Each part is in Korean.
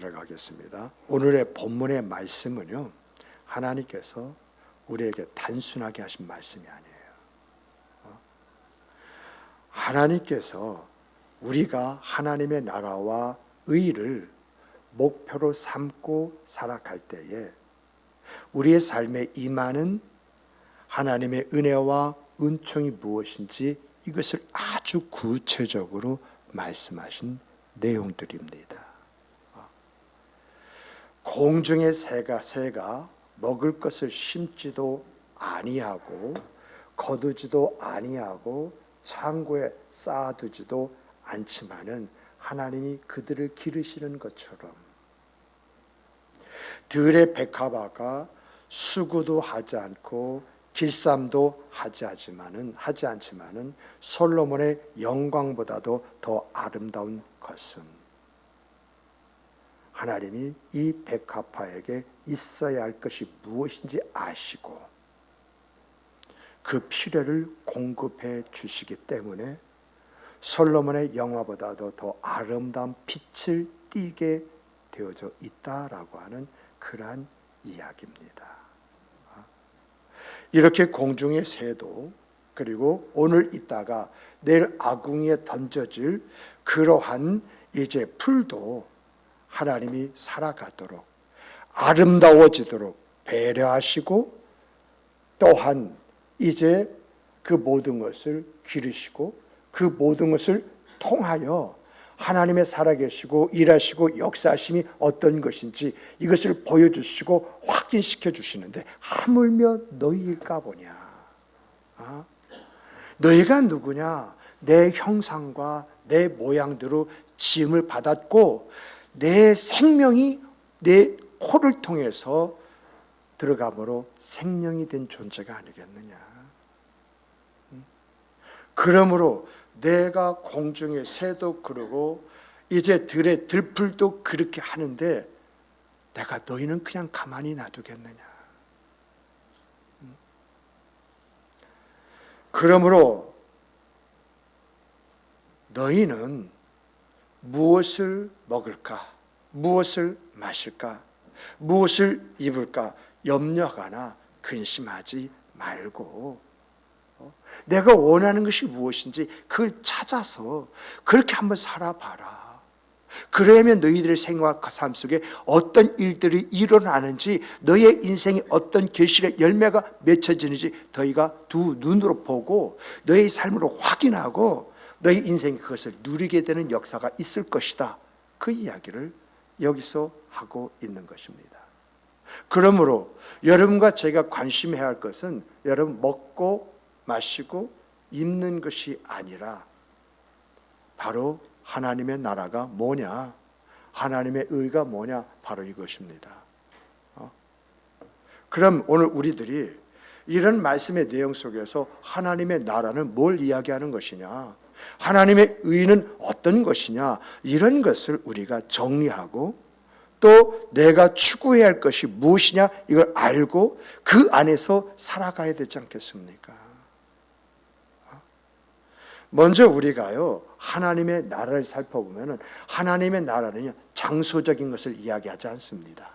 들어가겠습니다. 오늘의 본문의 말씀은요, 하나님께서 우리에게 단순하게 하신 말씀이 아니에요. 하나님께서 우리가 하나님의 나라와 의를 목표로 삼고 살아갈 때에 우리의 삶에 임하는 하나님의 은혜와 은총이 무엇인지 이것을 아주 구체적으로 말씀하신 내용들입니다. 공중의 새가 먹을 것을 심지도 아니하고 거두지도 아니하고 창고에 쌓아두지도 않지만은 하나님이 그들을 기르시는 것처럼 들의 백합화가 수고도 하지 않고 길쌈도 하지 않지만은 솔로몬의 영광보다도 더 아름다운 것은 하나님이 이 백합화에게 있어야 할 것이 무엇인지 아시고 그 필요를 공급해 주시기 때문에 솔로몬의 영화보다도 더 아름다운 빛을 띠게 되어져 있다라고 하는 그러한 이야기입니다. 이렇게 공중의 새도 그리고 오늘 있다가 내일 아궁이에 던져질 그러한 이제 풀도 하나님이 살아가도록 아름다워지도록 배려하시고 또한 이제 그 모든 것을 기르시고 그 모든 것을 통하여 하나님의 살아계시고 일하시고 역사하심이 어떤 것인지 이것을 보여주시고 확인시켜 주시는데 하물며 너희일까 보냐. 너희가 누구냐? 내 형상과 내 모양대로 지음을 받았고 내 생명이 내 코를 통해서 들어감으로 생명이 된 존재가 아니겠느냐. 그러므로 내가 공중의 새도 그러고 이제 들의 들풀도 그렇게 하는데 내가 너희는 그냥 가만히 놔두겠느냐. 그러므로 너희는 무엇을 먹을까? 무엇을 마실까? 무엇을 입을까? 염려하거나 근심하지 말고 내가 원하는 것이 무엇인지 그걸 찾아서 그렇게 한번 살아봐라. 그러면 너희들의 생활과 삶 속에 어떤 일들이 일어나는지 너희의 인생에 어떤 결실의 열매가 맺혀지는지 너희가 두 눈으로 보고 너희 삶으로 확인하고 너희 인생이 그것을 누리게 되는 역사가 있을 것이다. 그 이야기를 여기서 하고 있는 것입니다. 그러므로 여러분과 제가 관심해야 할 것은 여러분 먹고 마시고 입는 것이 아니라 바로 하나님의 나라가 뭐냐, 하나님의 의가 뭐냐, 바로 이것입니다. 그럼 오늘 우리들이 이런 말씀의 내용 속에서 하나님의 나라는 뭘 이야기하는 것이냐, 하나님의 의는 어떤 것이냐, 이런 것을 우리가 정리하고 또 내가 추구해야 할 것이 무엇이냐 이걸 알고 그 안에서 살아가야 되지 않겠습니까? 먼저 우리가요 하나님의 나라를 살펴보면 하나님의 나라는요 장소적인 것을 이야기하지 않습니다.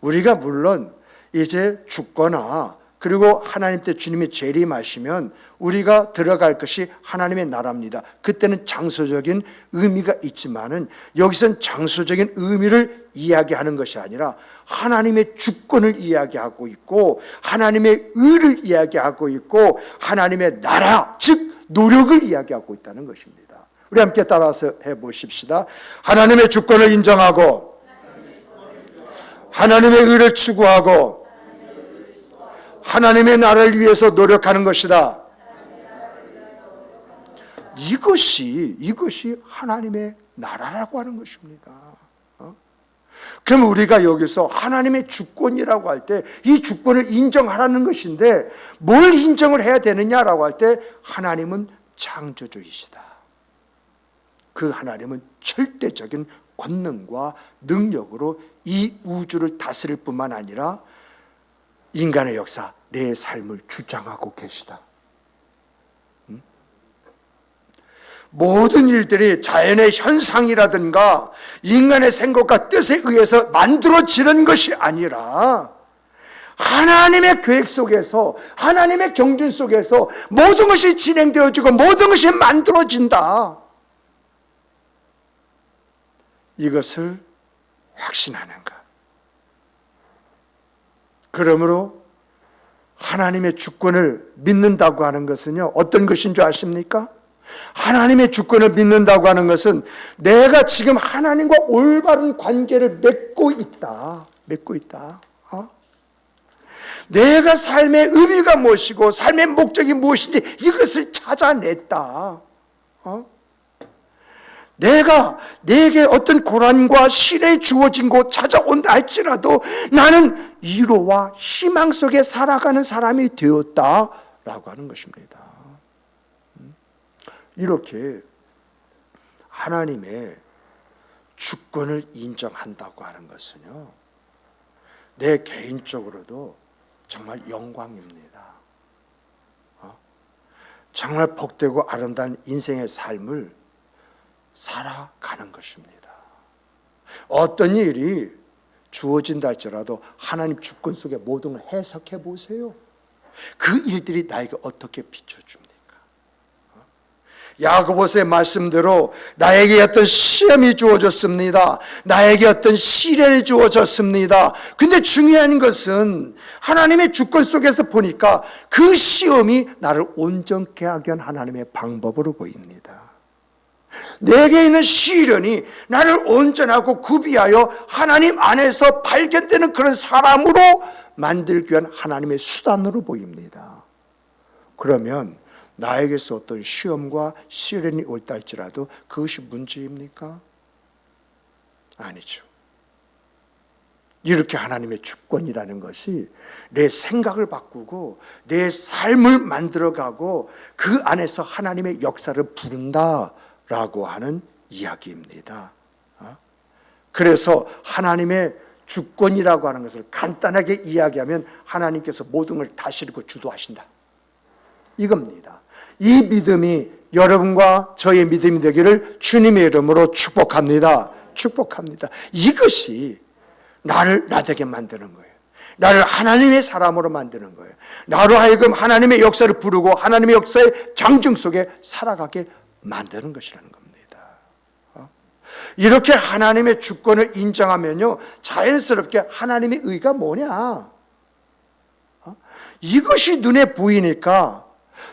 우리가 물론 이제 죽거나 그리고 하나님 때 주님이 재림하시면 우리가 들어갈 것이 하나님의 나라입니다. 그때는 장소적인 의미가 있지만은 여기서는 장소적인 의미를 이야기하는 것이 아니라 하나님의 주권을 이야기하고 있고 하나님의 의를 이야기하고 있고 하나님의 나라 즉 노력을 이야기하고 있다는 것입니다. 우리 함께 따라서 해보십시다. 하나님의 주권을 인정하고 하나님의 의를 추구하고 하나님의 나라를 위해서 노력하는 것이다. 이것이 하나님의 나라라고 하는 것입니다. 그럼 우리가 여기서 하나님의 주권이라고 할 때 이 주권을 인정하라는 것인데 뭘 인정을 해야 되느냐라고 할 때 하나님은 창조주이시다. 그 하나님은 절대적인 권능과 능력으로 이 우주를 다스릴 뿐만 아니라 인간의 역사, 내 삶을 주장하고 계시다. 모든 일들이 자연의 현상이라든가 인간의 생각과 뜻에 의해서 만들어지는 것이 아니라 하나님의 계획 속에서, 하나님의 경륜 속에서 모든 것이 진행되어지고 모든 것이 만들어진다. 이것을 확신하는가? 그러므로 하나님의 주권을 믿는다고 하는 것은요, 어떤 것인 줄 아십니까? 하나님의 주권을 믿는다고 하는 것은 내가 지금 하나님과 올바른 관계를 맺고 있다. 내가 삶의 의미가 무엇이고 삶의 목적이 무엇인지 이것을 찾아냈다. 내게 어떤 고난과 시련이 주어진 곳 찾아온다 할지라도 나는 위로와 희망 속에 살아가는 사람이 되었다라고 하는 것입니다. 이렇게 하나님의 주권을 인정한다고 하는 것은요, 내 개인적으로도 정말 영광입니다. 정말 복되고 아름다운 인생의 삶을 살아가는 것입니다. 어떤 일이 주어진다 할지라도 하나님 주권 속에 모든 걸 해석해 보세요. 그 일들이 나에게 어떻게 비춰줍니까? 야고보서의 말씀대로 나에게 어떤 시험이 주어졌습니다. 나에게 어떤 시련이 주어졌습니다. 근데 중요한 것은 하나님의 주권 속에서 보니까 그 시험이 나를 온전케 하게 한 하나님의 방법으로 보입니다. 내게 있는 시련이 나를 온전하고 구비하여 하나님 안에서 발견되는 그런 사람으로 만들기 위한 하나님의 수단으로 보입니다. 그러면 나에게서 어떤 시험과 시련이 올다 할지라도 그것이 문제입니까? 아니죠. 이렇게 하나님의 주권이라는 것이 내 생각을 바꾸고 내 삶을 만들어가고 그 안에서 하나님의 역사를 부른다라고 하는 이야기입니다. 그래서 하나님의 주권이라고 하는 것을 간단하게 이야기하면 하나님께서 모든 걸 다스리고 주도하신다, 이겁니다. 이 믿음이 여러분과 저의 믿음이 되기를 주님의 이름으로 축복합니다. 이것이 나를 나되게 만드는 거예요. 나를 하나님의 사람으로 만드는 거예요. 나로 하여금 하나님의 역사를 부르고 하나님의 역사의 장중 속에 살아가게 만드는 것이라는 겁니다. 이렇게 하나님의 주권을 인정하면요, 자연스럽게 하나님의 의가 뭐냐, 이것이 눈에 보이니까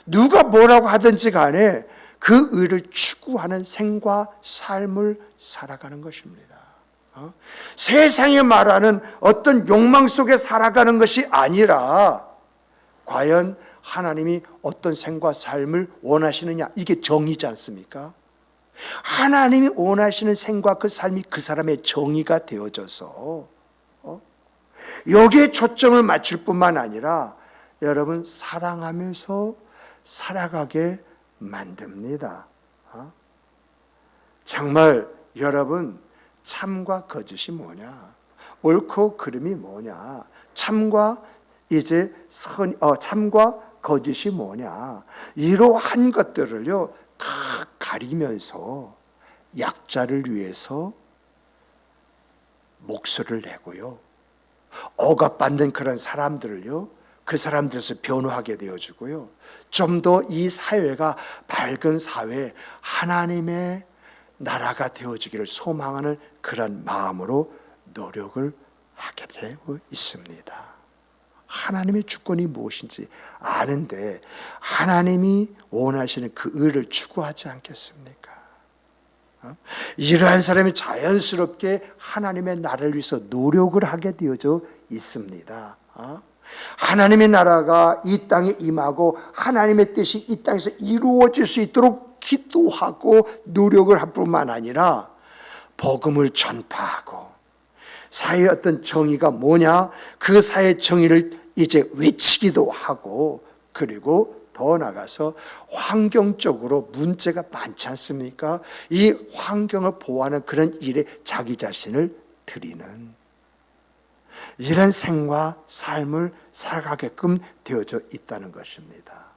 누가 뭐라고 하든지 간에 그 의를 추구하는 생과 삶을 살아가는 것입니다. 세상이 말하는 어떤 욕망 속에 살아가는 것이 아니라 과연 하나님이 어떤 생과 삶을 원하시느냐, 이게 정의지 않습니까? 하나님이 원하시는 생과 그 삶이 그 사람의 정의가 되어져서 여기에 초점을 맞출 뿐만 아니라 여러분 사랑하면서 살아가게 만듭니다. 정말 여러분, 참과 거짓이 뭐냐, 옳고 그름이 뭐냐, 참과 거짓이 뭐냐, 이러한 것들을요 다 가리면서 약자를 위해서 목소리를 내고요, 억압받는 그런 사람들을요 그 사람들에서 변호하게 되어주고요, 좀 더 이 사회가 밝은 사회, 하나님의 나라가 되어지기를 소망하는 그런 마음으로 노력을 하게 되고 있습니다. 하나님의 주권이 무엇인지 아는데 하나님이 원하시는 그 의를 추구하지 않겠습니까? 이러한 사람이 자연스럽게 하나님의 나라를 위해서 노력을 하게 되어져 있습니다. 하나님의 나라가 이 땅에 임하고 하나님의 뜻이 이 땅에서 이루어질 수 있도록 기도하고 노력을 할 뿐만 아니라 복음을 전파하고 사회의 어떤 정의가 뭐냐, 그 사회의 정의를 이제 외치기도 하고, 그리고 더 나아가서 환경적으로 문제가 많지 않습니까? 이 환경을 보호하는 그런 일에 자기 자신을 드리는 이런 생과 삶을 살아가게끔 되어져 있다는 것입니다.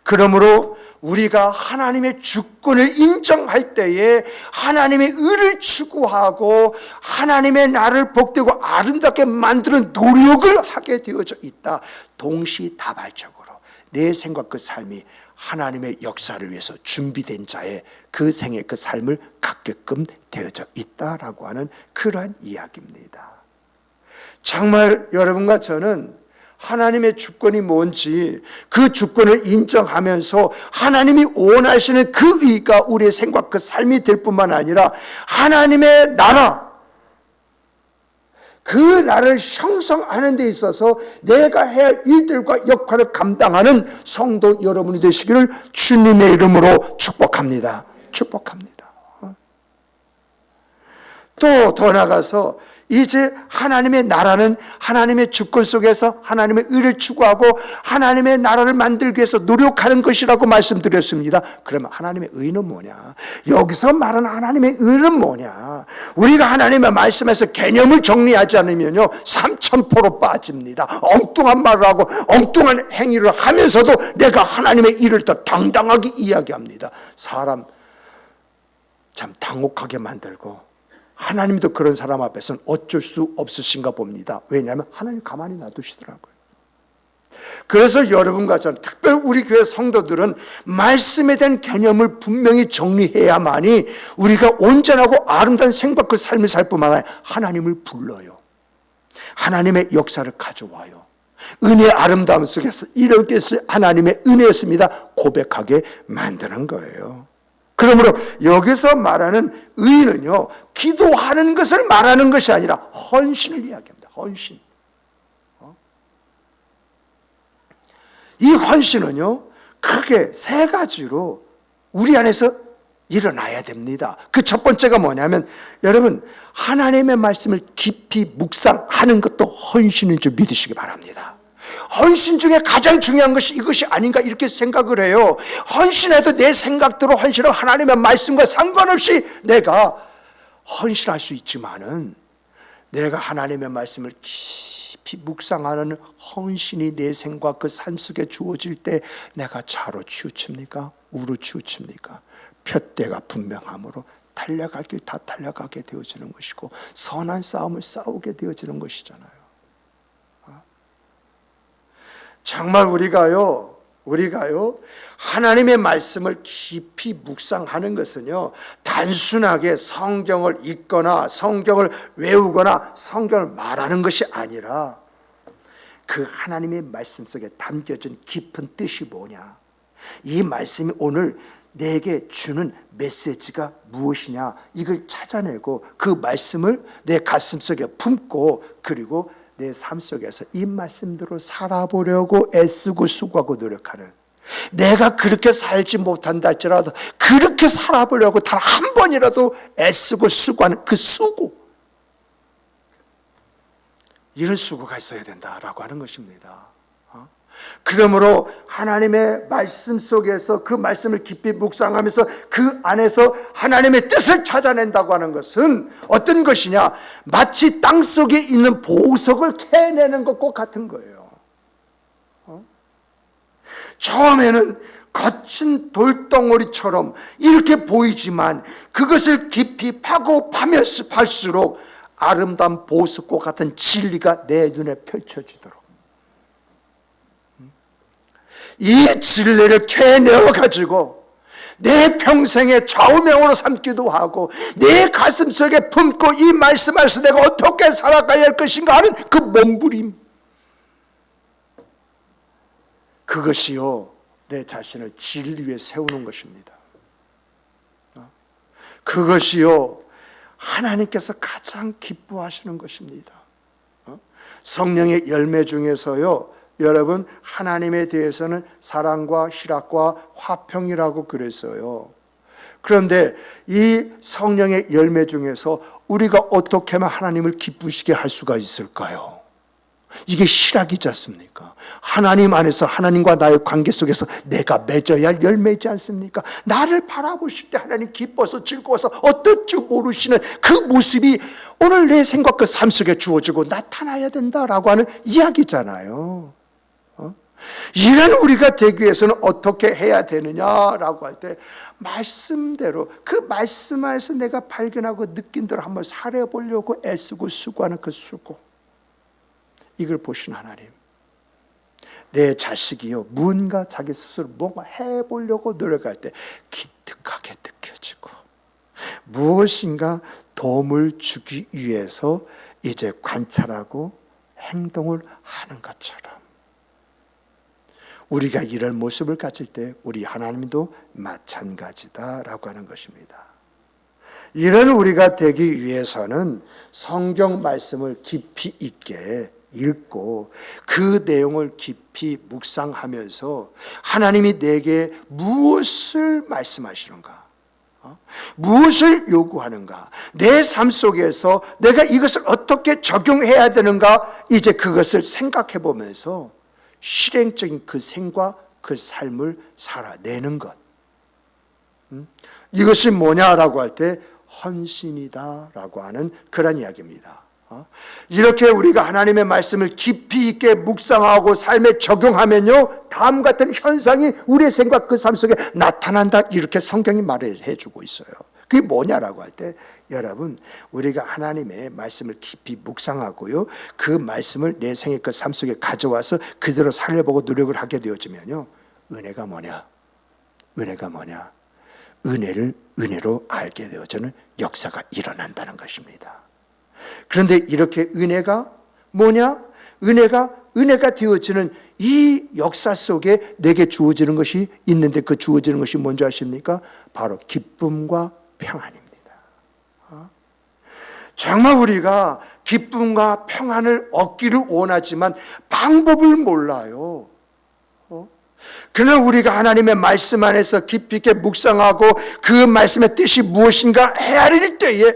그러므로 우리가 하나님의 주권을 인정할 때에 하나님의 의를 추구하고 하나님의 나를 복되고 아름답게 만드는 노력을 하게 되어져 있다. 동시다발적으로 내 생각 그 삶이 하나님의 역사를 위해서 준비된 자의 그 생의 그 삶을 갖게끔 되어져 있다라고 하는 그러한 이야기입니다. 정말 여러분과 저는 하나님의 주권이 뭔지 그 주권을 인정하면서 하나님이 원하시는 그 의가 우리의 생각 그 삶이 될 뿐만 아니라 하나님의 나라, 그 나라를 형성하는 데 있어서 내가 해야 할 일들과 역할을 감당하는 성도 여러분이 되시기를 주님의 이름으로 축복합니다. 축복합니다. 또 더 나아가서 이제 하나님의 나라는 하나님의 주권 속에서 하나님의 의를 추구하고 하나님의 나라를 만들기 위해서 노력하는 것이라고 말씀드렸습니다. 그러면 하나님의 의는 뭐냐? 여기서 말하는 하나님의 의는 뭐냐? 우리가 하나님의 말씀에서 개념을 정리하지 않으면요 3,000%로 빠집니다. 엉뚱한 말을 하고 엉뚱한 행위를 하면서도 내가 하나님의 의를 더 당당하게 이야기합니다. 사람 참 당혹하게 만들고 하나님도 그런 사람 앞에서는 어쩔 수 없으신가 봅니다. 왜냐하면 하나님 가만히 놔두시더라고요. 그래서 여러분과 저는, 특별히 우리 교회 성도들은 말씀에 대한 개념을 분명히 정리해야만이 우리가 온전하고 아름다운 생각 그 삶을 살 뿐만 아니라 하나님을 불러요. 하나님의 역사를 가져와요. 은혜의 아름다움 속에서 이렇게 하나님의 은혜였습니다 고백하게 만드는 거예요. 그러므로 여기서 말하는 의는요, 기도하는 것을 말하는 것이 아니라 헌신을 이야기합니다. 헌신. 이 헌신은요, 크게 세 가지로 우리 안에서 일어나야 됩니다. 그 첫 번째가 뭐냐면, 여러분, 하나님의 말씀을 깊이 묵상하는 것도 헌신인 줄 믿으시기 바랍니다. 헌신 중에 가장 중요한 것이 이것이 아닌가 이렇게 생각을 해요. 헌신해도 내 생각대로 헌신하면 하나님의 말씀과 상관없이 내가 헌신할 수 있지만은 내가 하나님의 말씀을 깊이 묵상하는 헌신이 내 생각 그 삶 속에 주어질 때 내가 좌로 치우칩니까? 우로 치우칩니까? 푯대가 분명함으로 달려갈 길 다 달려가게 되어지는 것이고 선한 싸움을 싸우게 되어지는 것이잖아요. 정말 우리가요 하나님의 말씀을 깊이 묵상하는 것은요 단순하게 성경을 읽거나 성경을 외우거나 성경을 말하는 것이 아니라 그 하나님의 말씀 속에 담겨진 깊은 뜻이 뭐냐, 이 말씀이 오늘 내게 주는 메시지가 무엇이냐, 이걸 찾아내고 그 말씀을 내 가슴 속에 품고 그리고 내 삶 속에서 이 말씀대로 살아보려고 애쓰고 수고하고 노력하는, 내가 그렇게 살지 못한다 할지라도 그렇게 살아보려고 단 한 번이라도 애쓰고 수고하는 그 수고, 이런 수고가 있어야 된다라고 하는 것입니다. 그러므로 하나님의 말씀 속에서 그 말씀을 깊이 묵상하면서 그 안에서 하나님의 뜻을 찾아낸다고 하는 것은 어떤 것이냐, 마치 땅속에 있는 보석을 캐내는 것과 같은 거예요. 처음에는 거친 돌덩어리처럼 이렇게 보이지만 그것을 깊이 파고 파면 팔수록 아름다운 보석과 같은 진리가 내 눈에 펼쳐지도록, 이 진리를 캐내어 가지고 내 평생의 좌우명으로 삼기도 하고 내 가슴 속에 품고 이 말씀 안에서 내가 어떻게 살아가야 할 것인가 하는 그 몸부림, 그것이요 내 자신을 진리 위에 세우는 것입니다. 그것이요 하나님께서 가장 기뻐하시는 것입니다. 성령의 열매 중에서요, 여러분, 하나님에 대해서는 사랑과 희락과 화평이라고 그랬어요. 그런데 이 성령의 열매 중에서 우리가 어떻게 하면 하나님을 기쁘시게 할 수가 있을까요? 이게 희락이지 않습니까? 하나님 안에서 하나님과 나의 관계 속에서 내가 맺어야 할 열매이지 않습니까? 나를 바라보실 때 하나님 기뻐서 즐거워서 어떨 줄 모르시는 그 모습이 오늘 내 생각과 삶 속에 주어지고 나타나야 된다라고 하는 이야기잖아요. 이런 우리가 되기 위해서는 어떻게 해야 되느냐라고 할 때 말씀대로 그 말씀 안에서 내가 발견하고 느낀 대로 한번 살아보려고 애쓰고 수고하는 그 수고, 이걸 보신 하나님, 내 자식이요 뭔가 자기 스스로 뭔가 해보려고 노력할 때 기특하게 느껴지고 무엇인가 도움을 주기 위해서 이제 관찰하고 행동을 하는 것처럼 우리가 이런 모습을 가질 때 우리 하나님도 마찬가지다라고 하는 것입니다. 이런 우리가 되기 위해서는 성경 말씀을 깊이 있게 읽고 그 내용을 깊이 묵상하면서 하나님이 내게 무엇을 말씀하시는가, 무엇을 요구하는가, 내 삶 속에서 내가 이것을 어떻게 적용해야 되는가, 이제 그것을 생각해 보면서 실행적인 그 생과 그 삶을 살아내는 것, 이것이 뭐냐라고 할 때 헌신이다라고 하는 그런 이야기입니다. 이렇게 우리가 하나님의 말씀을 깊이 있게 묵상하고 삶에 적용하면요 다음 같은 현상이 우리의 생각 그 삶 속에 나타난다, 이렇게 성경이 말해주고 있어요. 그게 뭐냐라고 할 때, 여러분, 우리가 하나님의 말씀을 깊이 묵상하고요 그 말씀을 내 생의 그 삶 속에 가져와서 그대로 살려보고 노력을 하게 되어지면요, 은혜가 뭐냐, 은혜가 뭐냐, 은혜를 은혜로 알게 되어지는 역사가 일어난다는 것입니다. 그런데 이렇게 은혜가 뭐냐, 은혜가 되어지는 이 역사 속에 내게 주어지는 것이 있는데, 그 주어지는 것이 뭔지 아십니까? 바로 기쁨과 평안입니다. 정말 우리가 기쁨과 평안을 얻기를 원하지만 방법을 몰라요. 그러나 우리가 하나님의 말씀 안에서 깊이 있게 묵상하고 그 말씀의 뜻이 무엇인가 헤아릴 때에,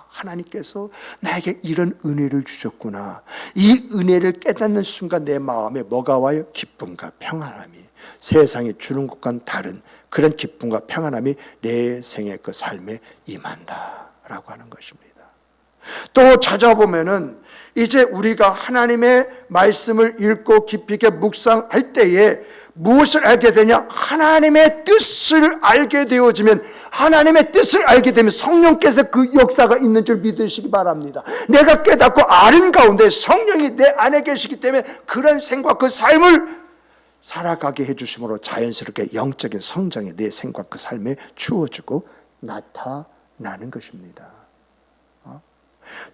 하나님께서 나에게 이런 은혜를 주셨구나, 이 은혜를 깨닫는 순간 내 마음에 뭐가 와요? 기쁨과 평안함이, 세상이 주는 것과는 다른 그런 기쁨과 평안함이 내 생의 그 삶에 임한다라고 하는 것입니다. 또 찾아보면은 이제 우리가 하나님의 말씀을 읽고 깊이 있게 묵상할 때에 무엇을 알게 되냐? 하나님의 뜻을 알게 되어지면, 하나님의 뜻을 알게 되면 성령께서 그 역사가 있는 줄 믿으시기 바랍니다. 내가 깨닫고 아는 가운데 성령이 내 안에 계시기 때문에 그런 생각 그 삶을 살아가게 해주심으로 자연스럽게 영적인 성장이 내 생각 그 삶에 주어지고 나타나는 것입니다.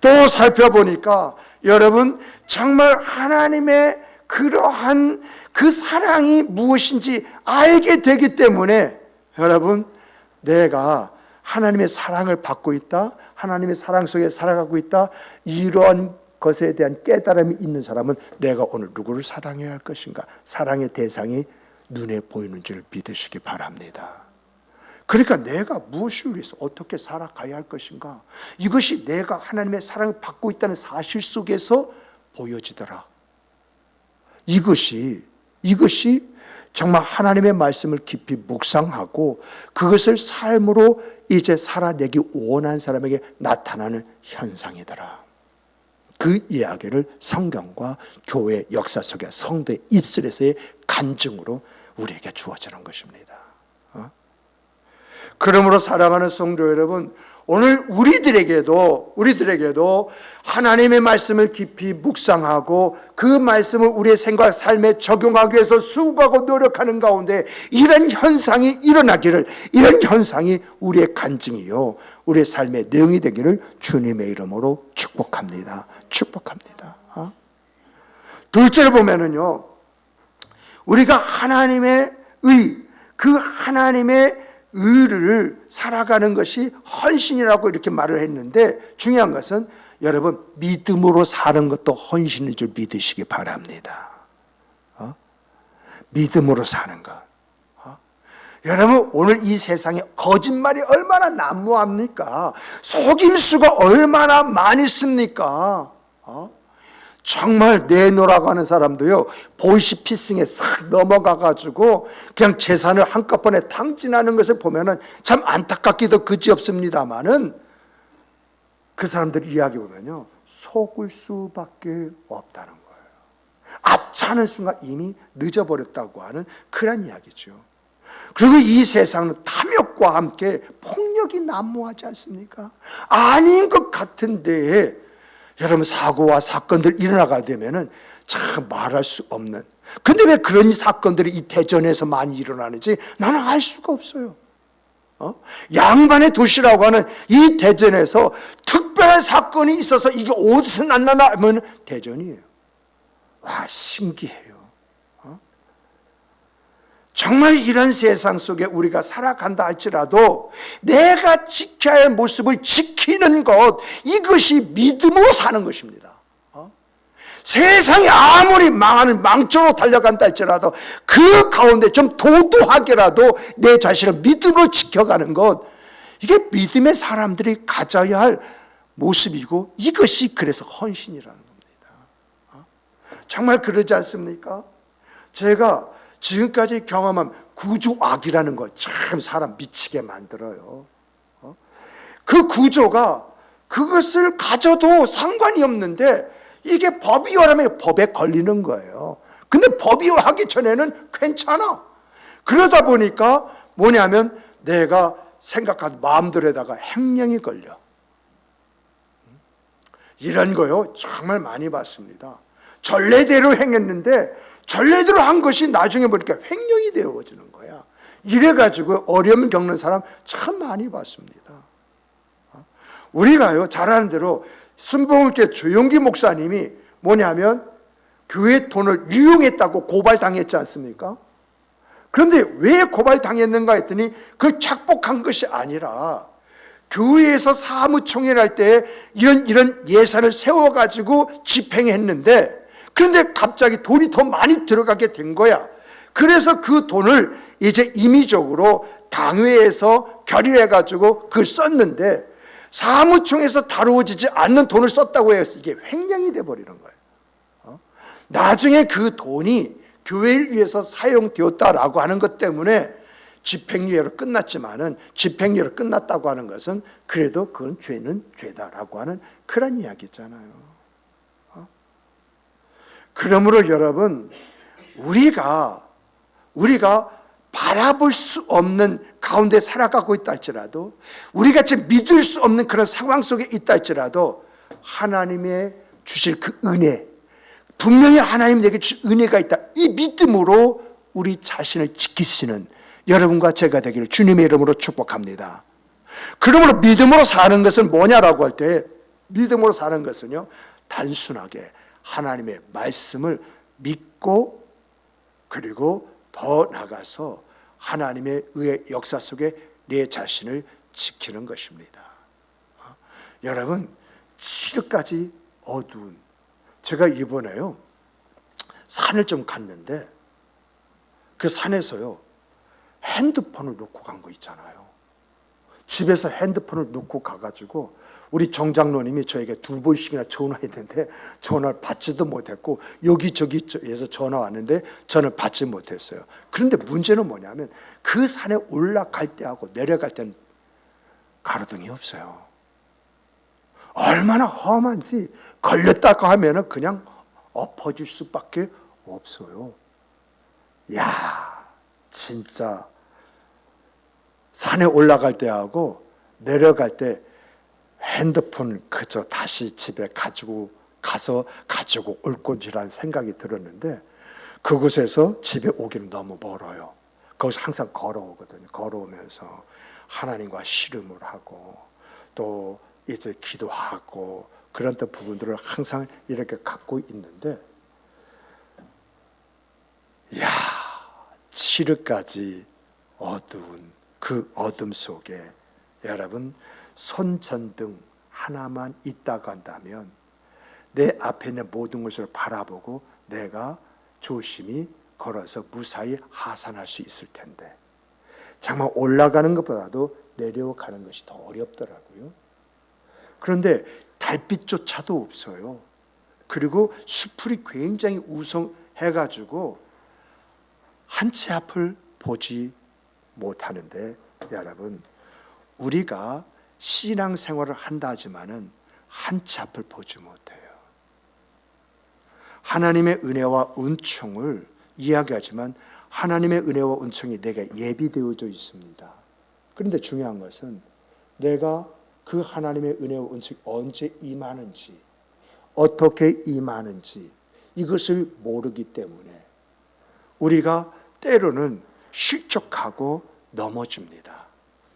또 살펴보니까 여러분, 정말 하나님의 그러한 그 사랑이 무엇인지 알게 되기 때문에, 여러분, 내가 하나님의 사랑을 받고 있다, 하나님의 사랑 속에 살아가고 있다, 이러한 것에 대한 깨달음이 있는 사람은 내가 오늘 누구를 사랑해야 할 것인가, 사랑의 대상이 눈에 보이는 줄 믿으시기 바랍니다. 그러니까 내가 무엇을 위해서 어떻게 살아가야 할 것인가, 이것이 내가 하나님의 사랑을 받고 있다는 사실 속에서 보여지더라. 이것이 정말 하나님의 말씀을 깊이 묵상하고 그것을 삶으로 이제 살아내기 원한 사람에게 나타나는 현상이더라. 그 이야기를 성경과 교회 역사 속에 성도의 입술에서의 간증으로 우리에게 주어지는 것입니다. 그러므로 사랑하는 성도 여러분, 오늘 우리들에게도 하나님의 말씀을 깊이 묵상하고 그 말씀을 우리의 생각 삶에 적용하기 위해서 수고하고 노력하는 가운데 이런 현상이 일어나기를, 이런 현상이 우리의 간증이요 우리의 삶의 내용이 되기를 주님의 이름으로 축복합니다. 둘째로 보면은요, 우리가 하나님의 하나님의 의를 살아가는 것이 헌신이라고 이렇게 말을 했는데, 중요한 것은 여러분, 믿음으로 사는 것도 헌신인 줄 믿으시기 바랍니다. 믿음으로 사는 것. 여러분, 오늘 이 세상에 거짓말이 얼마나 난무합니까? 속임수가 얼마나 많이 씁니까? 정말 내놓으라고 하는 사람도요, 보이시피싱에 싹 넘어가가지고 그냥 재산을 한꺼번에 탕진하는 것을 보면은 참 안타깝기도 그지없습니다만은, 그 사람들 이야기 보면요, 속을 수밖에 없다는 거예요. 앞차는 순간 이미 늦어버렸다고 하는 그런 이야기죠. 그리고 이 세상은 탐욕과 함께 폭력이 난무하지 않습니까? 아닌 것 같은데 여러분, 사고와 사건들 일어나게 되면은 참 말할 수 없는, 근데 왜 그런 사건들이 이 대전에서 많이 일어나는지 나는 알 수가 없어요. 양반의 도시라고 하는 이 대전에서 특별한 사건이 있어서 이게 어디서 났나 하면 대전이에요. 와, 신기해요. 정말 이런 세상 속에 우리가 살아간다 할지라도 내가 지켜야 할 모습을 지키는 것, 이것이 믿음으로 사는 것입니다. 세상이 아무리 망하는 망조로 달려간다 할지라도 그 가운데 좀 도도하게라도 내 자신을 믿음으로 지켜가는 것, 이게 믿음의 사람들이 가져야 할 모습이고, 이것이 그래서 헌신이라는 겁니다. 정말 그러지 않습니까? 제가 지금까지 경험한 구조악이라는 거 참 사람 미치게 만들어요. 그 구조가 그것을 가져도 상관이 없는데 이게 법이요라면 법에 걸리는 거예요. 근데 법이요 하기 전에는 괜찮아. 그러다 보니까 뭐냐면 내가 생각한 마음들에다가 행령이 걸려. 이런 거요 정말 많이 봤습니다. 전례대로 행했는데 전례대로 한 것이 나중에 보니까 횡령이 되어지는 거야. 이래가지고 어려움을 겪는 사람 참 많이 봤습니다. 우리가요 잘 아는 대로 순복음교회 조용기 목사님이 뭐냐면 교회 돈을 유용했다고 고발당했지 않습니까? 그런데 왜 고발당했는가 했더니 그 착복한 것이 아니라 교회에서 사무총회를 할 때 이런 예산을 세워가지고 집행했는데, 그런데 갑자기 돈이 더 많이 들어가게 된 거야. 그래서 그 돈을 이제 임의적으로 당회에서 결의해가지고 그걸 썼는데 사무총에서 다루어지지 않는 돈을 썼다고 해서 이게 횡령이 돼버리는 거예요. 나중에 그 돈이 교회를 위해서 사용되었다라고 하는 것 때문에 집행유예로 끝났지만은, 집행유예로 끝났다고 하는 것은 그래도 그건 죄는 죄다라고 하는 그런 이야기잖아요. 그러므로 여러분, 우리가 바라볼 수 없는 가운데 살아가고 있다 할지라도, 우리가 지금 믿을 수 없는 그런 상황 속에 있다 할지라도 하나님의 주실 그 은혜, 분명히 하나님 내게 주실 은혜가 있다, 이 믿음으로 우리 자신을 지키시는 여러분과 제가 되기를 주님의 이름으로 축복합니다. 그러므로 믿음으로 사는 것은 뭐냐라고 할 때, 믿음으로 사는 것은요 단순하게 하나님의 말씀을 믿고, 그리고 더 나가서 하나님의 의의 역사 속에 내 자신을 지키는 것입니다. 여러분, 지금까지 어두운, 제가 이번에요 산을 좀 갔는데 그 산에서요 핸드폰을 놓고 간 거 있잖아요. 집에서 핸드폰을 놓고 가가지고 우리 정장로님이 저에게 2번씩이나 전화했는데 전화를 받지도 못했고, 여기저기에서 전화 왔는데 저는 받지 못했어요. 그런데 문제는 뭐냐면 그 산에 올라갈 때하고 내려갈 때는 가로등이 없어요. 얼마나 험한지, 걸렸다고 하면은 그냥 엎어질 수밖에 없어요. 야, 진짜 산에 올라갈 때하고 내려갈 때 핸드폰 그저 다시 집에 가지고 가서 가지고 올 것이라는 생각이 들었는데, 그곳에서 집에 오기는 너무 멀어요. 거기서 항상 걸어오거든요. 걸어오면서 하나님과 씨름을 하고 또 이제 기도하고 그런 부분들을 항상 이렇게 갖고 있는데, 야, 치르까지 어두운 그 어둠 속에 여러분, 손전등 하나만 있다고 한다면 내 앞에 있는 모든 것을 바라보고 내가 조심히 걸어서 무사히 하산할 수 있을 텐데, 정말 올라가는 것보다도 내려가는 것이 더 어렵더라고요. 그런데 달빛조차도 없어요. 그리고 수풀이 굉장히 우성해가지고 한 치 앞을 보지 못하는데, 여러분, 우리가 신앙생활을 한다 하지만은 한 치 앞을 보지 못해요. 하나님의 은혜와 은총을 이야기하지만 하나님의 은혜와 은총이 내게 예비되어져 있습니다. 그런데 중요한 것은 내가 그 하나님의 은혜와 은총이 언제 임하는지, 어떻게 임하는지 이것을 모르기 때문에 우리가 때로는 실족하고 넘어집니다.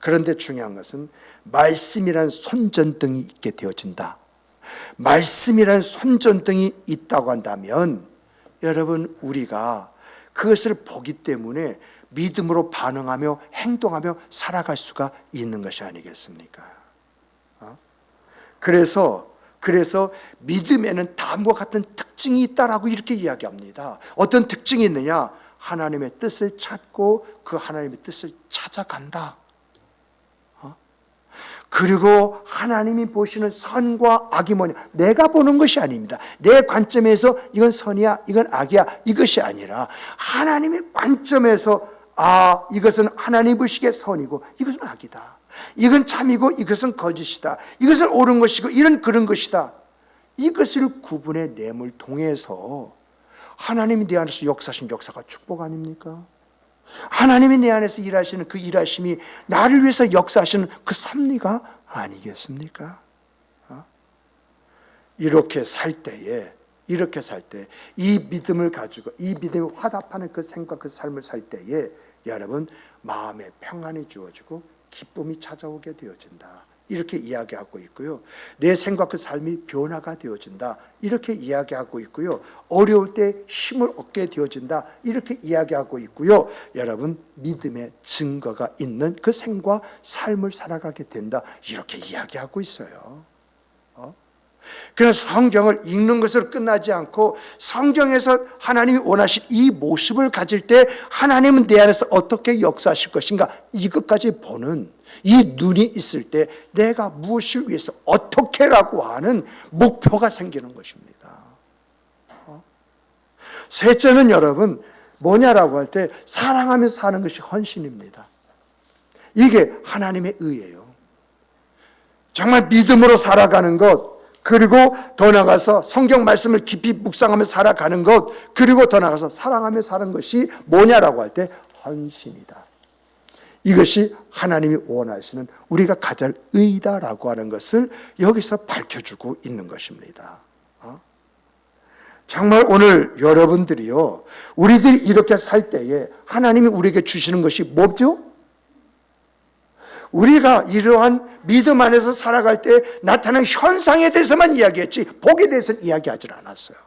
그런데 중요한 것은 말씀이란 손전등이 있게 되어진다. 말씀이란 손전등이 있다고 한다면 여러분, 우리가 그것을 보기 때문에 믿음으로 반응하며 행동하며 살아갈 수가 있는 것이 아니겠습니까? 그래서 믿음에는 다음과 같은 특징이 있다라고 이렇게 이야기합니다. 어떤 특징이 있느냐? 하나님의 뜻을 찾고 그 하나님의 뜻을 찾아간다. 그리고 하나님이 보시는 선과 악이 뭐냐? 내가 보는 것이 아닙니다. 내 관점에서 이건 선이야, 이건 악이야, 이것이 아니라 하나님의 관점에서 이것은 하나님 보시기에 선이고 이것은 악이다. 이건 참이고 이것은 거짓이다. 이것은 옳은 것이고 이런 그런 것이다. 이것을 구분해 내음을 통해서 하나님이 내 안에서 역사하신 역사가 축복 아닙니까? 하나님이 내 안에서 일하시는 그 일하심이 나를 위해서 역사하시는 그 섭리가 아니겠습니까? 이렇게 살 때에 이 믿음을 가지고 이 믿음에 화답하는 그 생과 그 삶을 살 때에 여러분 마음에 평안이 주어지고 기쁨이 찾아오게 되어진다. 이렇게 이야기하고 있고요. 내 생각 그 삶이 변화가 되어진다. 이렇게 이야기하고 있고요. 어려울 때 힘을 얻게 되어진다. 이렇게 이야기하고 있고요. 여러분, 믿음의 증거가 있는 그 생과 삶을 살아가게 된다. 이렇게 이야기하고 있어요. 그래서 성경을 읽는 것으로 끝나지 않고 성경에서 하나님이 원하신 이 모습을 가질 때 하나님은 내 안에서 어떻게 역사하실 것인가, 이것까지 보는 이 눈이 있을 때 내가 무엇을 위해서 어떻게라고 하는 목표가 생기는 것입니다. 셋째는 여러분 뭐냐라고 할 때 사랑하면서 사는 것이 헌신입니다. 이게 하나님의 의예요. 정말 믿음으로 살아가는 것, 그리고 더 나아가서 성경 말씀을 깊이 묵상하면서 살아가는 것, 그리고 더 나아가서 사랑하며 사는 것이 뭐냐라고 할 때 헌신이다. 이것이 하나님이 원하시는 우리가 가질 의다라고 하는 것을 여기서 밝혀주고 있는 것입니다. 정말 오늘 여러분들이요, 우리들이 이렇게 살 때에 하나님이 우리에게 주시는 것이 뭐죠? 우리가 이러한 믿음 안에서 살아갈 때 나타나는 현상에 대해서만 이야기했지 복에 대해서는 이야기하지 않았어요.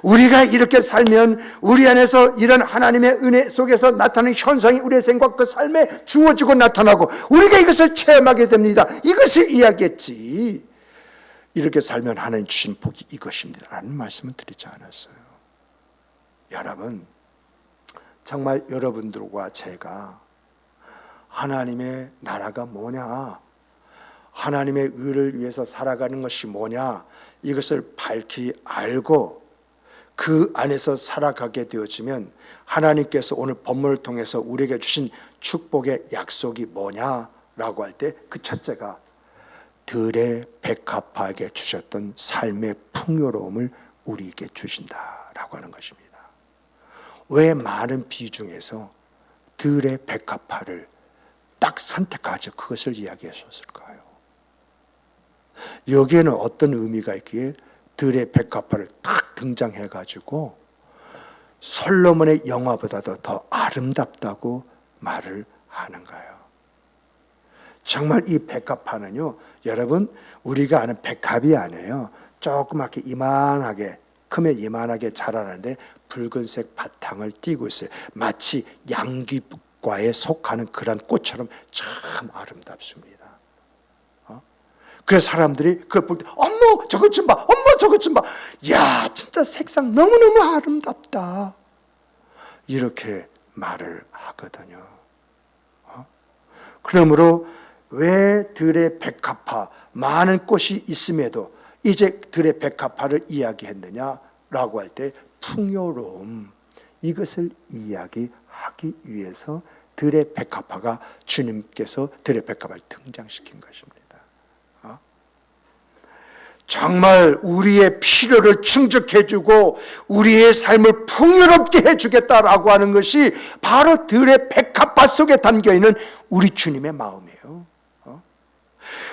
우리가 이렇게 살면 우리 안에서 이런 하나님의 은혜 속에서 나타나는 현상이 우리의 생각 그 삶에 주어지고 나타나고 우리가 이것을 체험하게 됩니다. 이것을 이야기했지, 이렇게 살면 하나님 주신 복이 이것입니다 라는 말씀을 드리지 않았어요. 여러분, 정말 여러분들과 제가 하나님의 나라가 뭐냐, 하나님의 의를 위해서 살아가는 것이 뭐냐, 이것을 밝히 알고 그 안에서 살아가게 되어지면 하나님께서 오늘 본문을 통해서 우리에게 주신 축복의 약속이 뭐냐라고 할 때 그 첫째가 들의 백합화에게 주셨던 삶의 풍요로움을 우리에게 주신다라고 하는 것입니다. 왜 많은 비중에서 들의 백합화를 딱 선택하죠? 그것을 이야기하셨을까요? 여기에는 어떤 의미가 있기에 들의 백합화를 딱 등장해가지고 솔로몬의 영화보다도 더 아름답다고 말을 하는가요? 정말 이 백합화는요, 여러분, 우리가 아는 백합이 아니에요. 조그맣게 이만하게, 크면 이만하게 자라는데 붉은색 바탕을 띠고 있어요. 마치 양귀과에 속하는 그런 꽃처럼 참 아름답습니다. 그래서 사람들이 그걸 볼 때 어머 저것 좀 봐, 어머 저것 좀 봐, 야 진짜 색상 너무너무 아름답다, 이렇게 말을 하거든요. 그러므로 왜 들의 백합화, 많은 꽃이 있음에도 이제 들의 백합화를 이야기했느냐라고 할 때 풍요로움, 이것을 이야기하기 위해서 들의 백합화가 주님께서 들의 백합화를 등장시킨 것입니다. 정말 우리의 필요를 충족해주고 우리의 삶을 풍요롭게 해주겠다라고 하는 것이 바로 들의 백합화 속에 담겨있는 우리 주님의 마음이에요.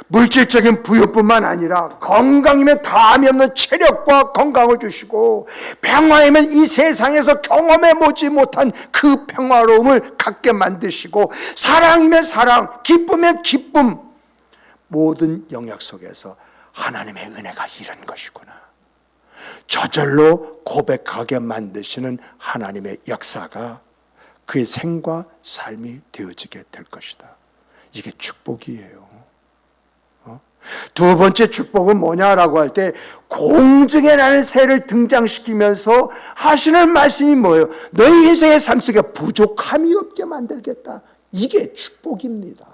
물질적인 부유뿐만 아니라 건강이면 다함이 없는 체력과 건강을 주시고, 평화이면 이 세상에서 경험해보지 못한 그 평화로움을 갖게 만드시고, 사랑이면 사랑, 기쁨이면 기쁨, 모든 영역 속에서 하나님의 은혜가 이런 것이구나, 저절로 고백하게 만드시는 하나님의 역사가 그의 생과 삶이 되어지게 될 것이다. 이게 축복이에요. 두 번째 축복은 뭐냐라고 할 때, 공중에라는 새를 등장시키면서 하시는 말씀이 뭐예요? 너희 인생의 삶 속에 부족함이 없게 만들겠다. 이게 축복입니다.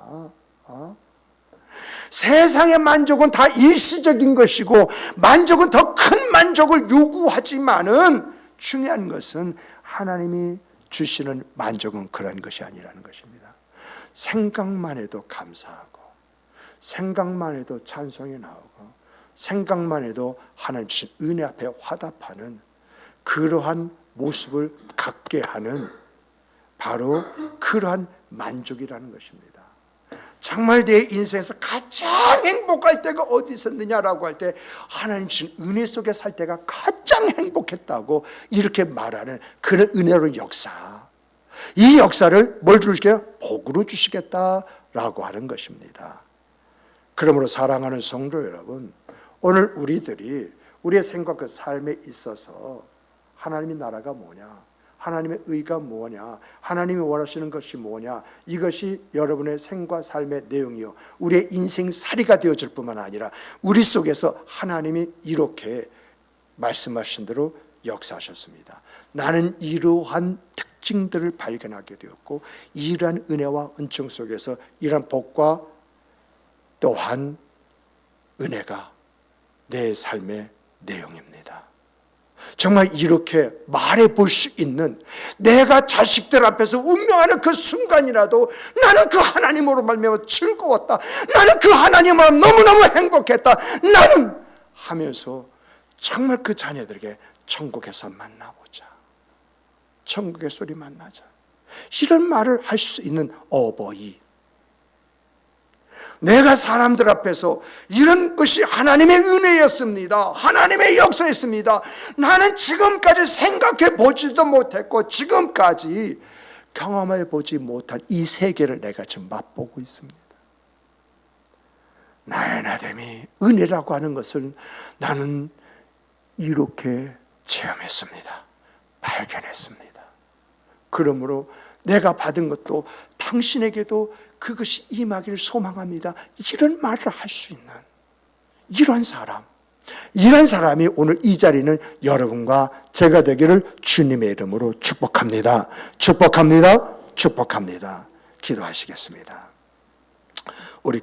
세상의 만족은 다 일시적인 것이고, 만족은 더 큰 만족을 요구하지만은 중요한 것은 하나님이 주시는 만족은 그런 것이 아니라는 것입니다. 생각만 해도 감사하고, 생각만 해도 찬송이 나오고, 생각만 해도 하나님 주신 은혜 앞에 화답하는 그러한 모습을 갖게 하는, 바로 그러한 만족이라는 것입니다. 정말 내 인생에서 가장 행복할 때가 어디 있었느냐라고 할 때, 하나님 주신 은혜 속에 살 때가 가장 행복했다고 이렇게 말하는 그런 은혜로운 역사, 이 역사를 뭘 주시게요? 복으로 주시겠다라고 하는 것입니다. 그러므로 사랑하는 성도 여러분, 오늘 우리들이 우리의 생각과 삶에 있어서 하나님의 나라가 뭐냐, 하나님의 의가 뭐냐, 하나님이 원하시는 것이 뭐냐, 이것이 여러분의 생과 삶의 내용이요, 우리의 인생살이가 되어질 뿐만 아니라 우리 속에서 하나님이 이렇게 말씀하신 대로 역사하셨습니다. 나는 이러한 특징들을 발견하게 되었고, 이러한 은혜와 은총 속에서 이러한 복과 또한 은혜가 내 삶의 내용입니다. 정말 이렇게 말해볼 수 있는, 내가 자식들 앞에서 운명하는 그 순간이라도 나는 그 하나님으로 말미암아 즐거웠다, 나는 그 하나님으로 너무너무 행복했다, 나는 하면서 정말 그 자녀들에게 천국에서 만나보자, 천국의 소리 만나자, 이런 말을 할 수 있는 어버이, 내가 사람들 앞에서 이런 것이 하나님의 은혜였습니다, 하나님의 역사였습니다, 나는 지금까지 생각해 보지도 못했고 지금까지 경험해 보지 못한 이 세계를 내가 지금 맛보고 있습니다. 나의 나됨이 은혜라고 하는 것을 나는 이렇게 체험했습니다, 발견했습니다. 그러므로 내가 받은 것도 당신에게도 그것이 임하기를 소망합니다, 이런 말을 할 수 있는 이런 사람, 이런 사람이 오늘 이 자리는 여러분과 제가 되기를 주님의 이름으로 축복합니다. 축복합니다. 축복합니다. 기도하시겠습니다. 우리